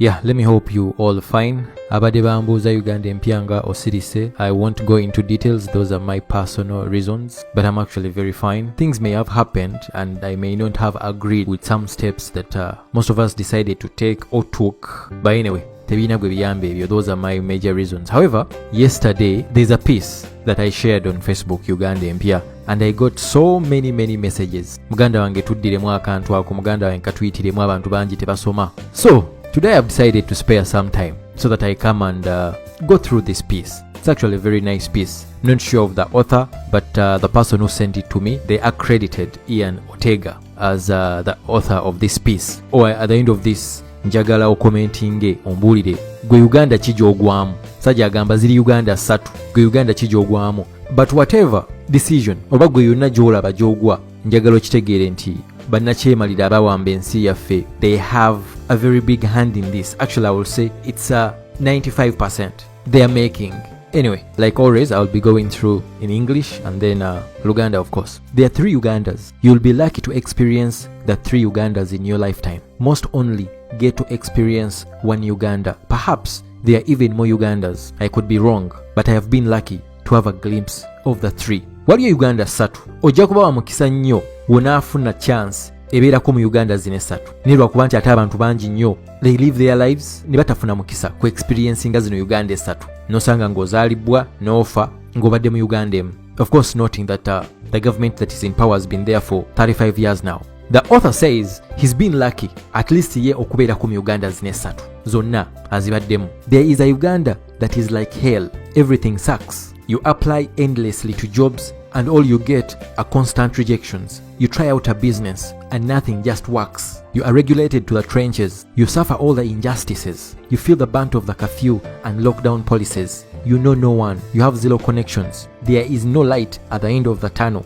Yeah, let me hope you all fine. Abadde bambuuza Uganda empya nga osirise. I won't go into details, those are my personal reasons, but I'm actually very fine. Things may have happened and I may not have agreed with some steps that most of us decided to take or took, but anyway, tebina gwe biyambe ebyo, those are my major reasons. However, yesterday there's a piece that I shared on Facebook, Uganda empya, and I got so many messages. Muganda wange tuddiremu akantu ako, muganda wange katwitiremu, abantu bangi tebasoma. So today I've decided to spare some time so that I come and go through this piece. It's actually a very nice piece. Not sure of the author, but the person who sent it to me, they accredited Ian Ortega as the author of this piece. Or at the end of this, njagala okomentinge ombulire gwe Uganda kijogwamu. Sajja agamba ziri Uganda 3, gwe Uganda kijogwamu. But whatever decision oba gwe yonna gy'olaba gy'ogwa, njagala okitegeere nti bannakyemalira abawamba ensi yaffe, they have a very big hand in this. Actually, I will say it's 95% they are making. Anyway, like always, I'll be going through in English and then Luganda, of course. There are 3 Ugandas. You'll be lucky to experience the 3 Ugandas in your lifetime. Most only get to experience 1 Uganda. Perhaps there are even more Ugandas. I could be wrong, but I have been lucky to have a glimpse of the 3. Waliyo Uganda 3. Ojja kuba wa mukisa nnyo w'onaafuna chance ebeerako mu Uganda zino 3. Naye lwakuba nti ate abantu bangi nnyo they live their lives ne batafuna mukisa ku experiencinga zino Uganda 3. Nosanga ng'ozaalibwa n'ofa ng'obadde mu Uganda emu. Of course, noting that the government that is in power has been there for 35 years now. The author says he's been lucky at least ye okubeerako mu Uganda zino 3 zonna azibaddemu. There is a Uganda that is like hell. Everything sucks. You apply endlessly to jobs and all you get are constant rejections. You try out a business and nothing just works. You are regulated to the trenches. You suffer all the injustices. You feel the brunt of the curfew and lockdown policies. You know no one. You have 0 connections. There is no light at the end of the tunnel.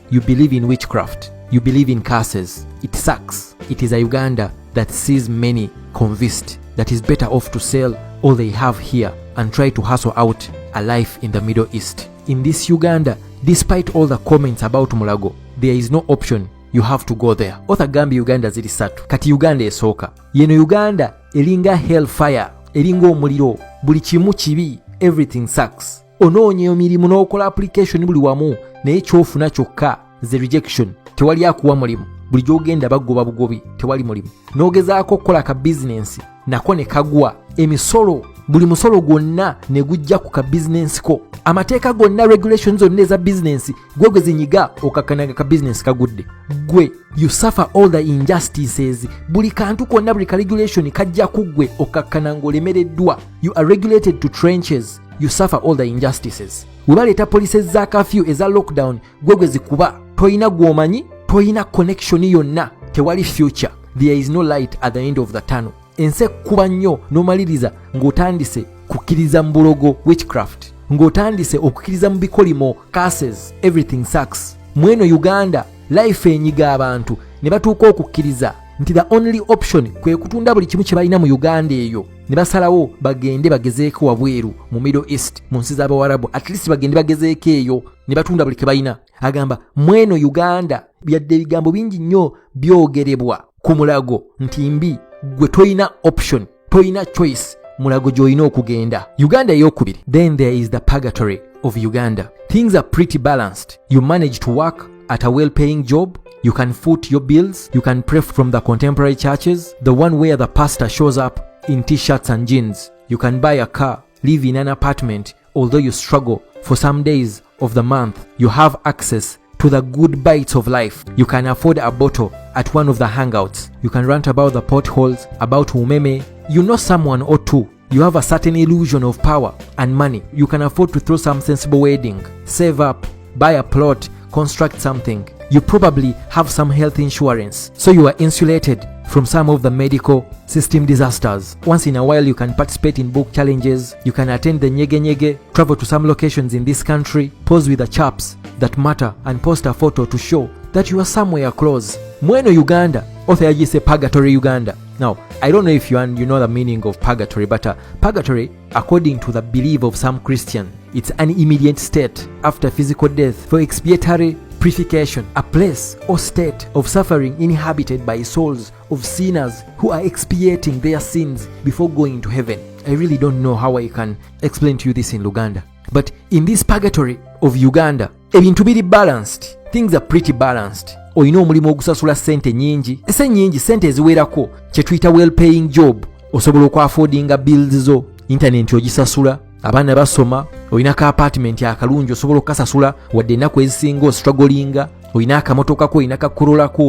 You believe in witchcraft. You believe in curses. It sucks. It is a Uganda that sees many convinced that is better off to sell all they have here and try to hustle out a life in the Middle East. In this Uganda, despite all the comments about Mulago, there is no option. You have to go there. Author gambi Uganda ziri 3. Kati Uganda esooka. Yeno Uganda eringa hellfire, eringa omuliro, buli kimu kibi, everything sucks. Onoonye emirimu n'okola application buli wamu, naye kyofuna kyokka the rejection. Tewali akuwa mulimu. Buli gy'ogenda bagoba bugobi, tewali mulimu. N'ogezaako okukola ka business, nako ne kagwa. Emisolo, buli musolo gwonna ne gujja ku ka business ko. Amateeka gonna, regulations zonna eza business, gwe zinyiga okakanaga ka business kagudde. Gwe, you suffer all the injustices. Buli kantu konna, buli ka regulation kajja kugwe okakananga olemereddwa. You are regulated to trenches. You suffer all the injustices. Webaleeta police za curfew eza lockdown, gwe zikuba. Toyina gwomanyi, toyina connection yonna, tewali future. There is no light at the end of the tunnel. Ense kuba nnyo n'omaliriza ng'otandise kukkiriza mu bulogo, witchcraft, ng'otandise okukkiriza mu bikolimo, curses, everything sucks. Mweno Uganda life enyiga abantu ne batuuka okukkiriza nti the only option kwe kutunda buli kimu kye balina mu Uganda eyo, ne basalawo bagende bagezeeko wabweru mu Middle East, mu nsi z'Abawarabu, at least bagende bagezeeko eyo ne batunda buli kye balina. Agamba mweno Uganda byadde ebigambo bingi nnyo byogerebwa ku Mulago nti mbi, gwe toyina option, toyina choice, Mulago gy'olina okugenda. Uganda ey'okubiri. Then there is the purgatory of Uganda. Things are pretty balanced. You manage to work at a well-paying job. You can foot your bills. You can pray from the contemporary churches, the one where the pastor shows up in t-shirts and jeans. You can buy a car, live in an apartment, although you struggle for some days of the month. You have access to the good bites of life. You can afford a bottle at one of the hangouts. You can rant about the potholes, about umeme. You know someone or two. You have a certain illusion of power and money. You can afford to throw some sensible wedding, save up, buy a plot, construct something. You probably have some health insurance, so you are insulated from some of the medical system disasters. Once in a while you can participate in book challenges, you can attend the nyege nyege, travel to some locations in this country, pose with the chaps that matter and post a photo to show that you are somewhere close. Mweno Uganda, author yagise purgatory Uganda. Now, I don't know if you know the meaning of purgatory, but purgatory, according to the belief of some Christian, it's an immediate state after physical death for expiatory purification, a place or state of suffering inhabited by souls of sinners who are expiating their sins before going to heaven. I really don't know how I can explain to you this in Luganda. But in this purgatory of Uganda, ebintu biri balanced. Things are pretty balanced. Oyina omulimu ogusasula sente nyingi. Ese nyingi sente eziwerako kye tuyita well paying job. Osobola okwaffordinga bills zo, internet ogisasula, abaana basoma, oyina ka apartment akalungi osobola okukasasula wadde ennaku ezisinga ostrugglinga, oyina akamotoka ko, oyina kakorola ko,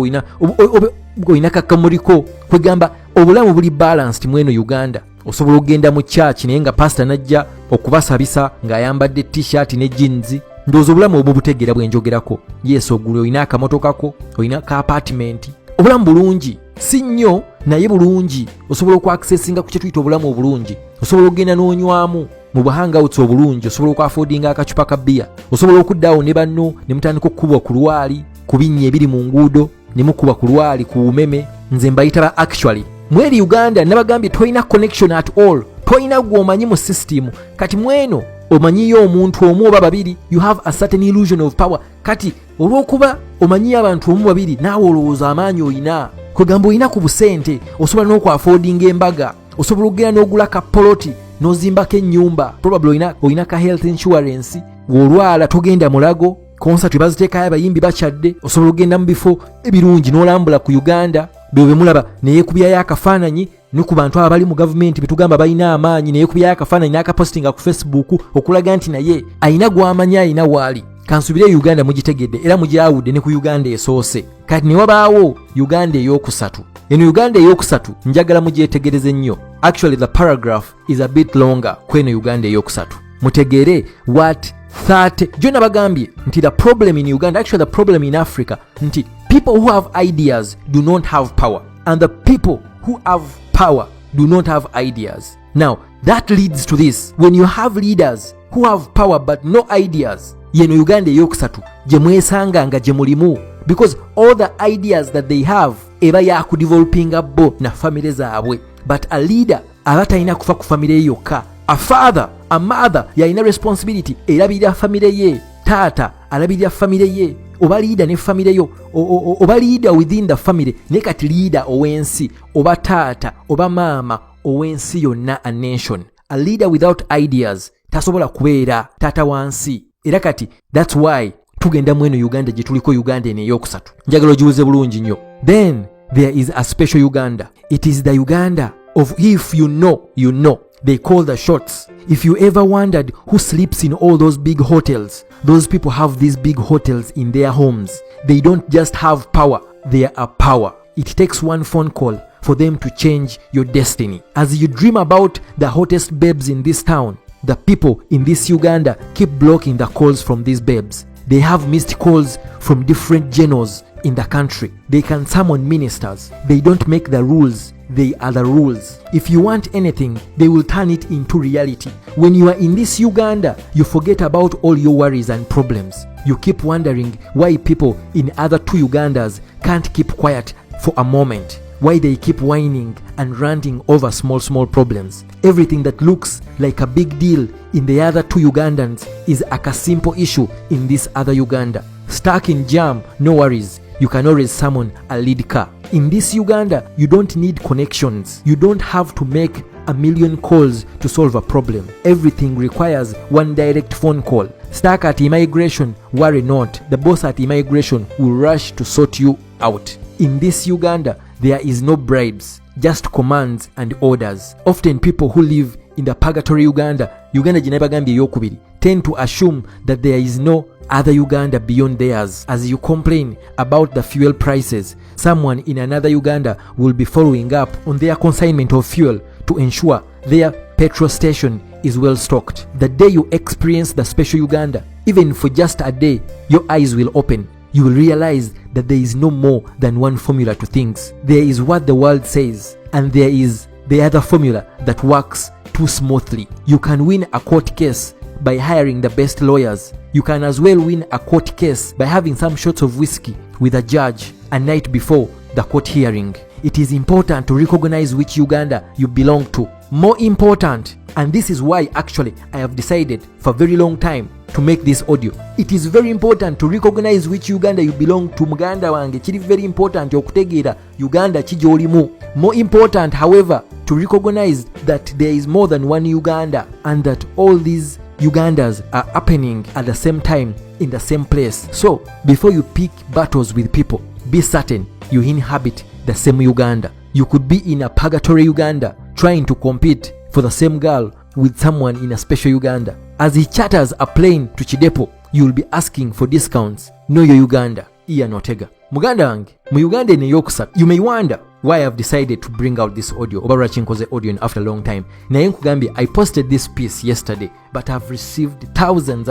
oyina kakamuriko. Kwegamba obulamu buli balanced mweno Uganda. Osobola okugenda mu church naye nga pastor najja okubasabisa ng'ayambadde t-shirt ne jeans. Ndowooza obulamu obwo butegeera bwe njogerako. Yes, ogule oyina akamotoka ko, oyina ka apartment. Obulamu bulungi, si nnyo naye bulungi. Osobola okwaccessinga ku kye tuyita obulamu obulungi. Osobola okugenda n'onywamu mu hangouts obulungi, osobola okwaffordinga akacupa ka bbiya, osobola okuddaawo ne banno ne mutandika okukubwa ku lwali, ku binnya ebiri mu nguudo, ne mukuba ku lwali, ku bumeme. Nze mbayita ba actually. Mweri Uganda nabagambye toyina connection at all, toyina gw'omanyi mu system. Kati mweno omanyiyo omuntu omu oba babiri, you have a certain illusion of power. Kati olw'okuba omanyiyo abantu omu babiri, naawe olowooza amaanyi oyina. Kwegamba oyina ku busente, osobola n'okwaffordinga embaga, osobola okugenda n'ogula ka poloti n'ozimbako ennyumba. Probably oyina ka health insurance, bw'olwala togenda mulago, concert baziteekayo abayimbi bakyadde, osobola okugenda mu bifo ebirungi n'olambula ku Uganda. Bwe mulaba neyeekubyayo akafaananyi ne ku bantu abali mu gavumenti betugamba balina amaanyi, neyeekubyayo akafaananyi n'akapostinga ku Facebook okulaga nti naye ayina gw'amanyi, ayina waali. Kansubire Uganda mugitegedde era mugyawudde ne ku Uganda esoose. Kati ne wabaawo Uganda ey'okusatu. Eno Uganda ey'okusatu njagala mugyetegereze nnyo. Actually the paragraph is a bit longer kweno Uganda ey'okusatu. Mutegeere what 30 jona bagambye nti the problem in Uganda, actually the problem in Africa, nti people who have ideas do not have power, and the people who have power do not have ideas. Now that leads to this: when you have leaders who have power but no ideas, yeno Uganda eyokusatu gye mwesanga nga gye mulimu, because all the ideas that they have eba yakudevelopinga bo na family zaabwe. But a leader aba talina kufa ku family yokka. A father, a mother yalina responsibility erabirira family ye. Taata alabirira family ye. Oba leader ne family yo, oba leader within the family, ne kati leader owensi, oba taata oba maama owensi yonna, a nation. A leader without ideas tasobola kubeera taata wansi. Era kati that's why tugenda mweno Uganda gye tuliko, Uganda eno ey'okusatu. Njagala ogiwuze bulungi nnyo. Then there is a special Uganda. It is the Uganda of if you know, you know. They call the shots. If you ever wondered who sleeps in all those big hotels, those people have these big hotels in their homes. They don't just have power, they are power. It takes one phone call for them to change your destiny. As you dream about the hottest babes in this town, the people in this Uganda keep blocking the calls from these babes. They have missed calls from different generals in the country. They can summon ministers. They don't make the rules, they are the rules. If you want anything, they will turn it into reality. When you are in this Uganda, you forget about all your worries and problems. You keep wondering why people in other two Ugandas can't keep quiet for a moment. Why they keep whining and ranting over small problems. Everything that looks like a big deal in the other two Ugandans is a simple issue in this other Uganda. Stuck in jam, no worries. You can always summon a lead car. In this Uganda, you don't need connections. You don't have to make a million calls to solve a problem. Everything requires one direct phone call. Stuck at immigration, worry not. The boss at immigration will rush to sort you out. In this Uganda, there is no bribes, just commands and orders. Often people who live in the purgatory Uganda jinabagambye yokubiri, tend to assume that there is no other Uganda beyond theirs. As you complain about the fuel prices, someone in another Uganda will be following up on their consignment of fuel to ensure their petrol station is well stocked. The day you experience the special Uganda, even for just a day, your eyes will open. You will realize that there is no more than one formula to things. There is what the world says, and there is the other formula that works too smoothly. You can win a court case by hiring the best lawyers. You can as well win a court case by having some shots of whiskey with a judge a night before the court hearing. It is important to recognize which Uganda you belong to. More important, and this is why actually I have decided for a very long time to make this audio. It is very important to recognize which Uganda you belong to. Muganda wange kiri very important okutegeera Uganda kijolimu. More important, however, to recognize that there is more than one Uganda and that all these Ugandas are happening at the same time in the same place. So before you pick battles with people, be certain you inhabit the same Uganda. You could be in a purgatory Uganda trying to compete for the same girl with someone in a special Uganda. As he charters a plane to Chidepo, you will be asking for discounts. Know your Uganda. Ian Otega. Muganda wange, mu Uganda ne yokusatu. You may wonder why I've decided to bring out this audio. Oba chinkoze audio after a long time. Naye nkugambye, I posted this piece yesterday, but I've received thousands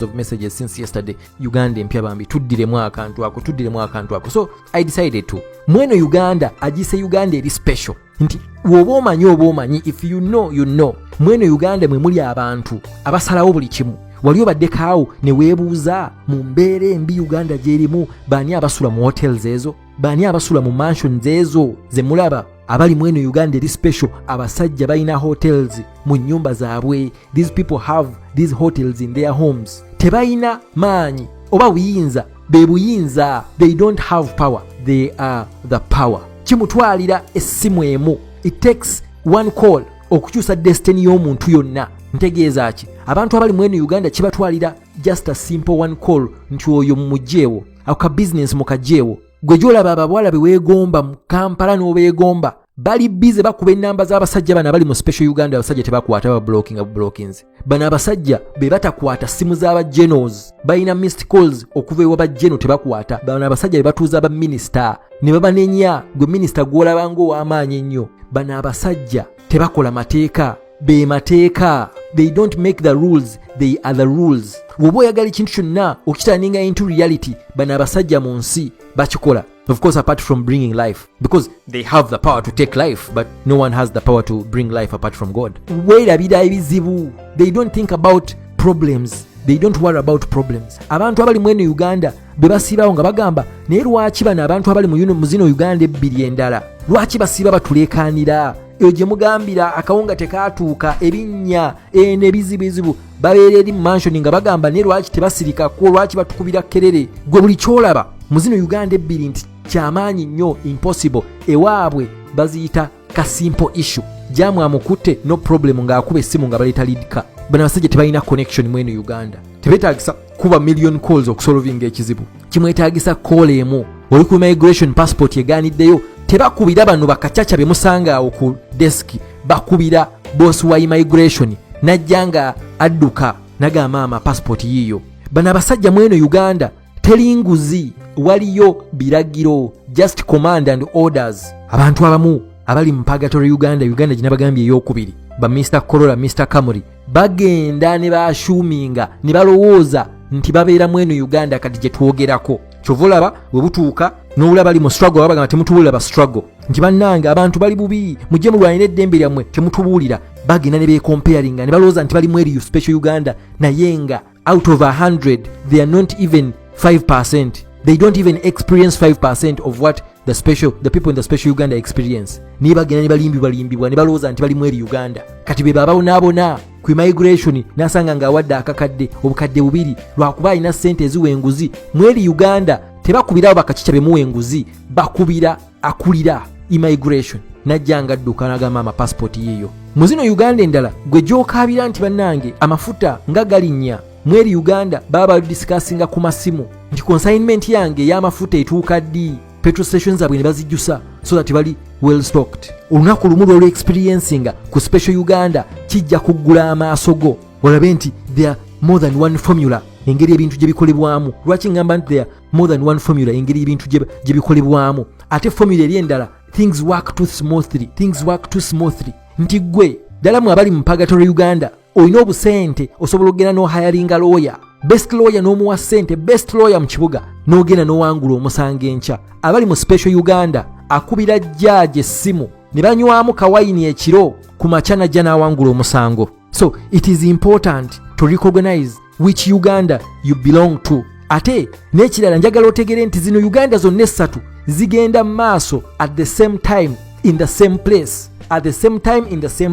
of messages since yesterday. Uganda mpya bambi tuddiremu akantu ako. So I decided to. Mweno Uganda agise Uganda eri special. Nti woba omanyi, if you know you know. Mweno Uganda mwe muli abantu abasalawo buli kimu. Wali obaddekaawo ne weebuuza mu mbeera embi Uganda gyerimu, baani abasula mu hotels ezo, baani abasula mu mansions ezo ze mulaba? Abali mweno Uganda eri special, abasajja balina hotels mu nnyumba zaabwe. These people have these hotels in their homes. Tebalina maanyi oba buyinza, be buyinza. They don't have power, they are the power. Kimutwalira essimu emu. It takes one call okukyusa destiny y'omuntu yonna. Ntegeeza ki? Abantu abali mweno Uganda kibatwalira just a simple one call nti oyo mumujeewo, aka business mukajeewo. Gwe gyolaba abawala beweegomba mu Kampala n'obeegomba, bali bize bakuba ennamba z'abasajja bano abali mu special Uganda. Abasajja tebakwata ba blockings. Bano abasajja be batakwata simu z'aba generals, balina missed calls okuva ewa ba general tebakwata. Bano abasajja be batuuza aba minister ne babanenya, gwe minister gw'olaba ng'ow'amaanyi ennyo. Bano abasajja tebakola mateeka, be mateeka. They don't make the rules, they are the rules. Woba oyagala ekintu kyonna okitandinga into reality, bano abasajja mu nsi bakikola. Of course, apart from bringing life, because they have the power to take life, but no one has the power to bring life apart from God. Weerabira ebizibu. They don't think about problems. They don't worry about problems. Abantu abali mweno Uganda bebasibawo nga bagamba, naye lwaki bano abantu abali mu zino Uganda ebbiri endala, lwaki basiba batuleekaanira? Eyo gye mugambira akawunga tekaatuuka, ebinnya n'ebizibu babeera eri mu mansion nga bagamba naye lwaki tebasirikako, lwaki batukubira kerere? Gwe buli kyolaba mu zino Uganda ebbiri nti kyamaanyi nnyo, impossible, ewaabwe baziyita ka simple issue. Jamu amukutte, no problem, ng'akuba essimu nga baleeta lidka. Bano abasajja tebalina connection mweno Uganda. Tebeetaagisa kuba million calls okusolvinga ekizibu. Kimwetaagisa call emu. Oli ku immigration passport yegaaniddeyo, tebakubira bano bakacaca be musanga awo ku desk, bakubira boss wa immigration najja nga adduka nagamba ama passport yiyo. Bano abasajja mweno Uganda teri nguzi, waliyo biragiro, just command and orders. Abantu abamu abali mu purgatory Uganda gye bagambye ey'okubiri, ba Mr. Corolla, Mr. Camry, bagenda ne bashuminga ne balowooza nti babeera mweno Uganda kati gye twogerako. Kyovulaba bwe butuuka n'olaba bali mu struggle, abagamba temutubuulira ba struggle nti bannange abantu bali bubi, mujje mulwanira eddembe lyammwe, temutubuulira. Bagenda ne beecomparinga ne balowooza nti bali mweri special Uganda, naye nga out of 100 they are not even 5%. They don't even experience 5% of what the people in the special Uganda experience. Niye bagenda ne balimbibwa ne balowooza nti bali mweri Uganda. Kati be babonaabona ku immigration nasanga ng'awadde akakadde obukadde bubiri lwakuba alina ssente eziwa enguzi. Mweri Uganda tebakubirawo bakacica bemuwa enguzi, bakubira akulira immigration. Najja nga adduka n'agamba amapassport yiyo. Mu zino Uganda endala gwe gy'okaabira nti bannange amafuta nga galinnya, mweri Uganda baba discussinga ku masimu nti consignment yange y'amafuta etuuka ddi. Petrol stations abwe ne bazijjusa so that bali well stocked. Olunaku lumu lw'olu experiencinga ku special Uganda kijja kuggula amaaso go olabe nti there are more than one formula engeri ebintu gye bikolebwamu. Lwaki ngamba nti there are more than one formula engeri ebintu gye bikolebwamu? Ate formula eri endala, things work too smoothly. Nti gwe ddala mu abali mu purgatory Uganda olina obusente osobola okgenda n'ohayalinga lawyer, best lawyer n'omuwa ssente, best lawyer mu kibuga, n'ogenda n'owangula omusango enkya. Abali mu special Uganda akubira jjaaji essimu ne banywamu kawayini ekiro, ku makya najja n'awangula omusango. So it is important to recognize which Uganda you belong to. Ate n'ekirala njagala otegere nti zino Uganda zonna essatu zigenda maaso at the same time in the same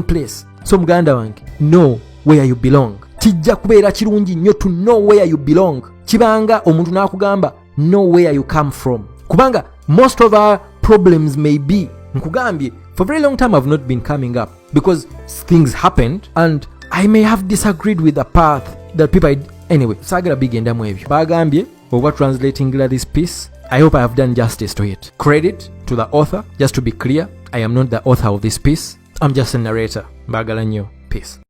place. So muganda wange, know where you belong. kijja kubeera kirungi nnyo to know where you belong. Kibanga omuntu n'akugamba know where you come from. Kubanga most of our problems may be, nkugambye, for a very long time I've not been coming up because things happened and I may have disagreed with the path that people anyway, sagala bigendamu ebyo. Bagambye over translating this piece. I hope I have done justice to it. Credit to the author. Just to be clear, I am not the author of this piece. I'm just a narrator. Bagala nnyo. Peace.